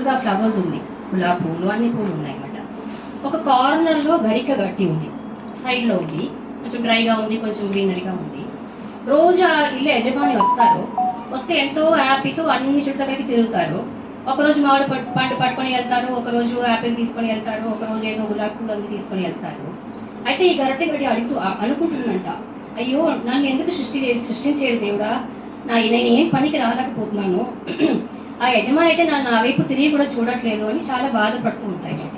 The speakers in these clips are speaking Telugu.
ఫుల్గా ఫ్లవర్స్ ఉంది, గులాబీ పూలు అన్ని పూలు ఉన్నాయన్నమాట. ఒక కార్నర్లో గరిక గట్టి ఉంది, సైడ్లో ఉంది, కొంచెం డ్రైగా ఉంది, కొంచెం గ్రీనరీగా ఉంది. రోజు ఆ ఇల్లు యజమాని వస్తే ఎంతో హ్యాపీతో అన్ని చుట్ల దగ్గరికి తిరుగుతారు. ఒకరోజు మామిడి పండు పట్టుకొని వెళ్తారు, ఒకరోజు యాపిల్ తీసుకొని వెళ్తారు, ఒకరోజు ఏదో గులాబీ పూలు అన్ని తీసుకొని వెళ్తారు. అయితే ఈ గరటి గడి అనుకుంటుందంట, అయ్యో నన్ను ఎందుకు సృష్టించారు దేవుడా, నేను ఏం పనికి రాలేకపోతున్నాను, ఆ యజమాని అయితే నన్ను నా వైపు తిరిగి కూడా చూడట్లేదు అని చాలా బాధపడుతూ ఉంటాయి.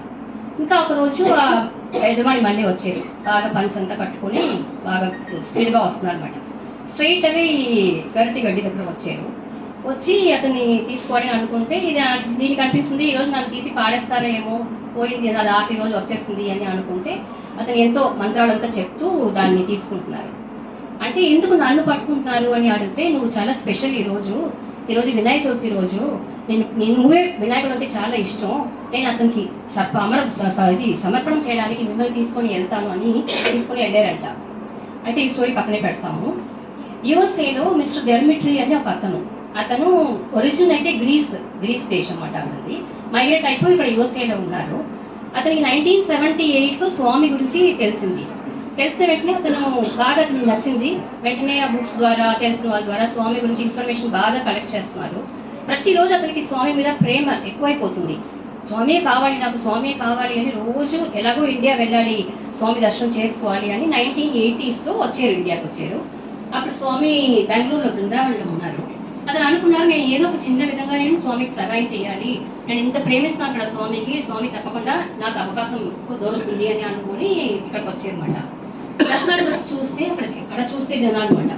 ఇంకా ఒకరోజు ఆ యజమాని మళ్ళీ వచ్చారు, బాగా పంచంతా కట్టుకొని బాగా స్పీడ్గా వస్తున్నారు అనమాట. స్ట్రైట్ అవే ఈ గరటి గడ్డి దగ్గర వచ్చి అతన్ని తీసుకోవాలని అనుకుంటే దీనికి అనిపిస్తుంది ఈరోజు నన్ను తీసి పాడేస్తారేమో, పోయింది అది ఆఖరి రోజు వచ్చేస్తుంది అని అనుకుంటే అతను ఎంతో మంత్రాలంతా చెప్తూ దాన్ని తీసుకుంటున్నారు. అంటే ఎందుకు నన్ను పట్టుకుంటున్నారు అని అడిగితే, నువ్వు చాలా స్పెషల్ ఈరోజు వినాయక చవితి రోజు, నువ్వే వినాయకుడు అంటే చాలా ఇష్టం, నేను అతనికి సమర్పణం చేయడానికి మిమ్మల్ని తీసుకొని వెళ్తాను అని తీసుకొని వెళ్ళారంట. అయితే ఈ స్టోరీ పక్కనే పెడతాము. యుఎస్ఏలో మిస్టర్ డెర్మిట్రీ అని ఒక అతను ఒరిజిన్ అయితే గ్రీస్ దేశం అన్నమాట. అతనిది మైగ్రేట్ అయిపోయి ఇక్కడ యుఎస్ఏలో ఉన్నారు. అతనికి 1978లో స్వామి గురించి తెలిసిన వెంటనే అతనికి నచ్చింది. వెంటనే ఆ బుక్స్ ద్వారా తెలిసిన వాళ్ళ ద్వారా స్వామి గురించి ఇన్ఫర్మేషన్ బాగా కలెక్ట్ చేస్తున్నారు. ప్రతిరోజు అతనికి స్వామి మీద ప్రేమ ఎక్కువైపోతుంది. స్వామియే కావాలి, నాకు స్వామియే కావాలి అని రోజు ఎలాగో ఇండియా వెళ్ళాలి, స్వామి దర్శనం చేసుకోవాలి అని 1980sలో ఇండియాకి వచ్చారు. అప్పుడు స్వామి బెంగళూరులో బృందావనంలో ఉన్నారు. అతను అనుకున్నారు, నేను ఏదో ఒక చిన్న విధంగా నేను స్వామికి సహాయం చేయాలి, నేను ఇంత ప్రేమిస్తున్నాను అక్కడ స్వామి తప్పకుండా నాకు అవకాశం దొరుకుతుంది అని అనుకుని ఇక్కడికి వచ్చారన్నమాట. దర్శనానికి వచ్చి చూస్తే అక్కడ చూస్తే జనాలు అనమాట.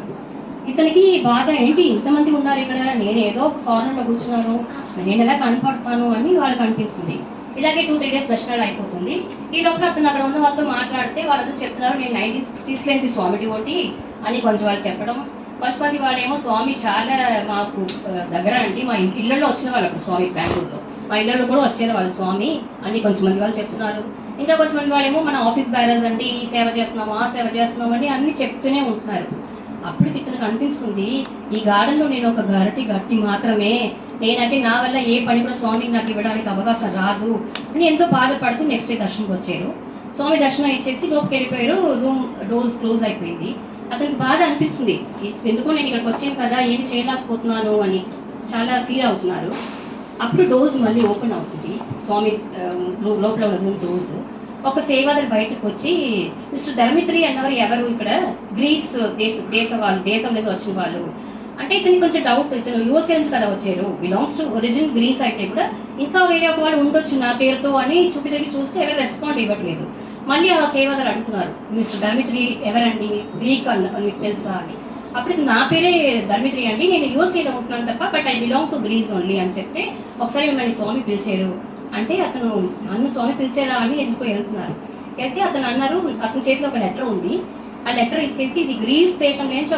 ఇతనికి బాగా ఏంటి ఇంతమంది ఉన్నారు ఇక్కడ, నేను ఏదో ఒక కార్నర్లో కూర్చున్నాను, నేను ఎలా కనపడతాను అని వాళ్ళకి అనిపిస్తుంది. ఇలాగే 2-3 days దర్శనాలు అయిపోతుంది. ఈ లోపల అతను అక్కడ ఉన్న వాళ్ళతో మాట్లాడితే వాళ్ళతో చెప్తున్నారు, నేను 1960sలో స్వామి డివోటీ అని కొంచెం వాళ్ళు చెప్పడం. కొంతమంది వాళ్ళేమో స్వామి చాలా మాకు దగ్గర అండి, మా ఇళ్లలో వచ్చిన వాళ్ళు అప్పుడు స్వామి బెంగళూరులో మా ఇళ్లలో కూడా వచ్చేది వాళ్ళు స్వామి అని కొంతమంది వాళ్ళు చెప్తున్నారు. ఇంకా కొంతమంది వాళ్ళేమో మన ఆఫీస్ బ్యారర్స్ అండి, ఈ సేవ చేస్తున్నాము ఆ సేవ చేస్తున్నామని అన్ని చెప్తూనే ఉంటున్నారు. అప్పుడు ఇతనికి అనిపిస్తుంది, ఈ గార్డెన్లో నేను ఒక గట్టి మాత్రమే, నేనైతే నా వల్ల ఏ పని కూడా స్వామికి నాకు ఇవ్వడానికి అవకాశం రాదు అని ఎంతో బాధపడుతూ నెక్స్ట్ డే దర్శనంకి వచ్చారు. స్వామి దర్శనం ఇచ్చేసి లోపలికి వెళ్ళిపోయారు. రూమ్ డోర్స్ క్లోజ్ అయిపోయింది. అతనికి బాధ అనిపిస్తుంది, ఎందుకో నేను ఇక్కడికి వచ్చాను కదా, ఏమి చేయలేకపోతున్నాను అని చాలా ఫీల్ అవుతున్నారు. అప్పుడు డోర్స్ మళ్ళీ ఓపెన్ అవుతుంది, స్వామి లోపల ఉన్న రూమ్ డోర్స్. ఒక సేవాదారు బయటకు వచ్చి, మిస్టర్ ధర్మిత్రి అన్నవారు ఎవరు, ఇక్కడ గ్రీస్ దేశం నుంచి వచ్చిన వాళ్ళు అంటే ఇతనికి కొంచెం డౌట్. ఇతను యూఎస్ఏ నుంచి కదా వచ్చారు, బిలాంగ్స్ టు ఒరిజిన్ గ్రీస్ అయితే కూడా ఇంకా వేరే ఒక వాళ్ళు ఉండొచ్చు నా పేరుతో అని చూస్తే ఎవరు రెస్పాండ్ ఇవ్వట్లేదు. మళ్ళీ ఆ సేవాదారు అడుగుతున్నారు, మిస్టర్ ధర్మిత్రి ఎవరండి, గ్రీక్ మీకు తెలుసా అని. అప్పుడు నా పేరే ధర్మిత్రి అండి, నేను యూఎస్ఏలో ఉంటున్నాను తప్ప, but I belong to Greece only అని చెప్తే, ఒకసారి మిమ్మల్ని స్వామి పిలిచారు అంటే అతను నన్ను స్వామి పిలిచారా అని ఎందుకో వెళ్తున్నారు. వెళ్తే అతను అన్నారు, అతని చేతిలో ఒక లెటర్ ఉంది, ఆ లెటర్ ఇచ్చేసి ఇది గ్రీస్ దేశం నుంచి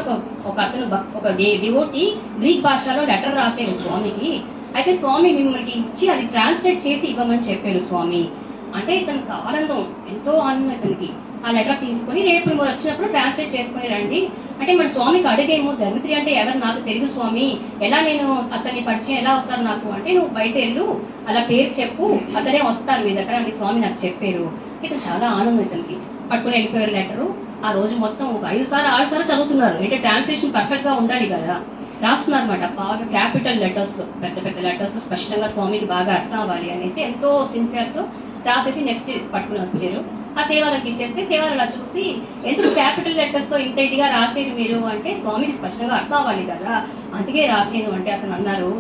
ఒక డివోటీ గ్రీక్ భాషలో లెటర్ రాశారు స్వామికి, అయితే స్వామి మిమ్మల్ని ఇచ్చి అది ట్రాన్స్లేట్ చేసి ఇవ్వమని చెప్పారు స్వామి అంటే. ఇతనికి ఆనందం, ఎంతో ఆనందం ఇతనికి. ఆ లెటర్ తీసుకొని రేపు మీరు వచ్చినప్పుడు ట్రాన్స్లేట్ చేసుకుని రండి అంటే, మన స్వామికి అడిగేమో, ధర్మిత్రి అంటే ఎవరు నాకు తెలుగు స్వామి, ఎలా నేను అతన్ని పరిచయం ఎలా అవుతారు నాకు అంటే, నువ్వు బయట వెళ్ళు అలా పేరు చెప్పు, అతనే వస్తారు మీ దగ్గర అని స్వామి నాకు చెప్పారు. ఇక చాలా ఆనందం ఇతనికి. పట్టుకుని వెళ్ళిపోయారు లెటరు. ఆ రోజు మొత్తం ఒక 6 సార్లు చదువుతున్నారు. అంటే ట్రాన్స్లేషన్ పర్ఫెక్ట్గా ఉండాలి కదా, రాస్తున్నారు అనమాట. బాగా క్యాపిటల్ లెటర్స్తో, పెద్ద లెటర్స్తో స్పష్టంగా స్వామికి బాగా అర్థం అవ్వాలి అనేసి ఎంతో సిన్సియర్తో రాసేసి నెక్స్ట్ పట్టుకుని వచ్చారు. ఆ సేవలకు ఇచ్చేస్తే సేవలు అలా చూసి, ఎందుకు క్యాపిటల్ లెటర్స్తో ఇంత ఇదిగా రాసేరు మీరు అంటే, స్వామికి స్పష్టంగా అర్థం అవ్వాలి కదా అందుకే రాసేను అంటే, అతను అన్నారు,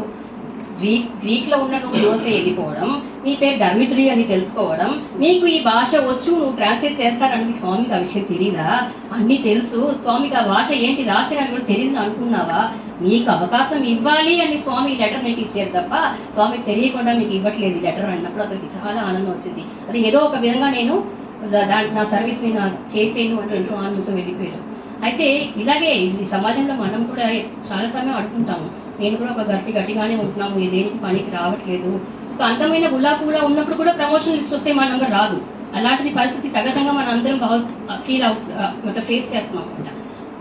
గ్రీక్లో ఉన్న నువ్వు యూఎస్ఏ వెళ్ళిపోవడం, మీ పేరు ధర్మిత్రి అని తెలుసుకోవడం, మీకు ఈ భాష వచ్చు, నువ్వు ట్రాన్స్లేట్ చేస్తారని స్వామికి ఆ విషయం తెలియదా, అన్నీ తెలుసు, స్వామికి ఆ భాష ఏంటి రాసేనని కూడా తెలియదు అనుకున్నావా, మీకు అవకాశం ఇవ్వాలి అని స్వామి ఈ లెటర్ మీకు ఇచ్చారు తప్ప స్వామికి తెలియకుండా మీకు ఇవ్వట్లేదు ఈ లెటర్ అన్నప్పుడు అతనికి చాలా ఆనందం వచ్చింది. అది ఏదో ఒక విధంగా నేను నా సర్వీస్ని చేసేను అంటే ఎంతో ఆనందంతో వెళ్ళిపోయారు. అయితే ఇలాగే ఈ సమాజంలో మనం కూడా చాలా సమయం అడుగుతుంటాము, నేను కూడా ఒక గట్టిగానే ఉంటున్నాము, దేనికి పనికి రావట్లేదు, ఒక అందమైన గులాబీలా ఉన్నప్పుడు కూడా ప్రమోషన్ లిస్ట్ వస్తే మన నంబర్ రాదు. అలాంటి పరిస్థితి సహజంగా మన అందరం ఫేస్ చేస్తున్నాం అనమాట.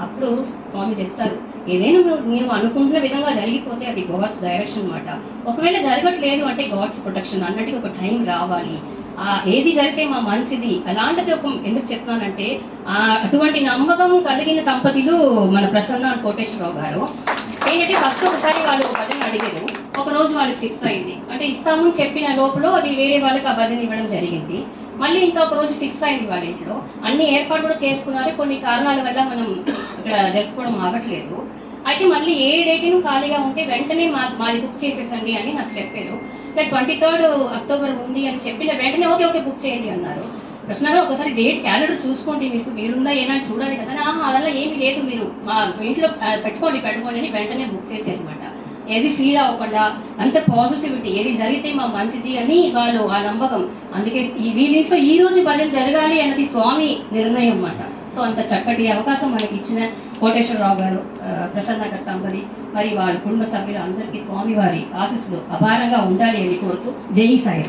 అప్పుడు స్వామి చెప్తారు, ఏదైనా నువ్వు అనుకుంటున్న విధంగా జరిగిపోతే అది గాడ్స్ డైరెక్షన్ అన్నమాట. ఒకవేళ జరగట్లేదు అంటే గాడ్స్ ప్రొటెక్షన్ అన్నట్టుగా ఒక టైం రావాలి. ఏది జరిగితే మా మంచిది అలాంటిది ఎందుకు చెప్తానంటే అటువంటి నమ్మకం కలిగిన దంపతులు మన ప్రసన్న కోటేశ్వరరావు గారు. ఏంటంటే ఫస్ట్ ఒకసారి వాళ్ళు భజన అడిగారు, ఒక రోజు వాళ్ళకి ఫిక్స్ అయింది. అంటే ఇస్తామని చెప్పిన లోపల అది వేరే వాళ్ళకి ఆ భజన ఇవ్వడం జరిగింది. మళ్ళీ ఇంకా ఒక రోజు ఫిక్స్ అయింది వాళ్ళ ఇంట్లో. అన్ని ఏర్పాటు కూడా చేసుకున్నారు. కొన్ని కారణాల వల్ల మనం ఇక్కడ జరుపుకోవడం ఆగట్లేదు. అయితే మళ్ళీ ఏ డేట్ను ఖాళీగా ఉంటే వెంటనే మాది బుక్ చేసేసండి అని నాకు చెప్పారు. 23rd అక్టోబర్ ఉంది అని చెప్పిన వెంటనే ఓకే బుక్ చేయండి అన్నారు. ప్రశ్న గారు ఒకసారి డేట్ క్యాలెండర్ చూసుకోండి, మీకు వీలుందా ఏనా చూడాలి కదా. అదలా ఏమీ లేదు, మీరు మా ఇంట్లో పెట్టుకోండి అని వెంటనే బుక్ చేశారు అనమాట. ఏది ఫీల్ అవ్వకుండా అంత పాజిటివిటీ, ఏది జరిగితే మా మంచిది అని వాళ్ళు ఆ నమ్మకం. అందుకే వీళ్ళింట్లో ఈ రోజు భజన జరగాలి అన్నది స్వామి నిర్ణయం అన్నమాట. సో అంత చక్కటి అవకాశం మనకి ఇచ్చిన కోటేశ్వరరావు గారు, ప్రసన్న దంపతి మరి వారి కుటుంబ సభ్యులు అందరికీ స్వామి వారి ఆశీస్సులు అపారంగా ఉండాలి అని కోరుతూ జై సాయి.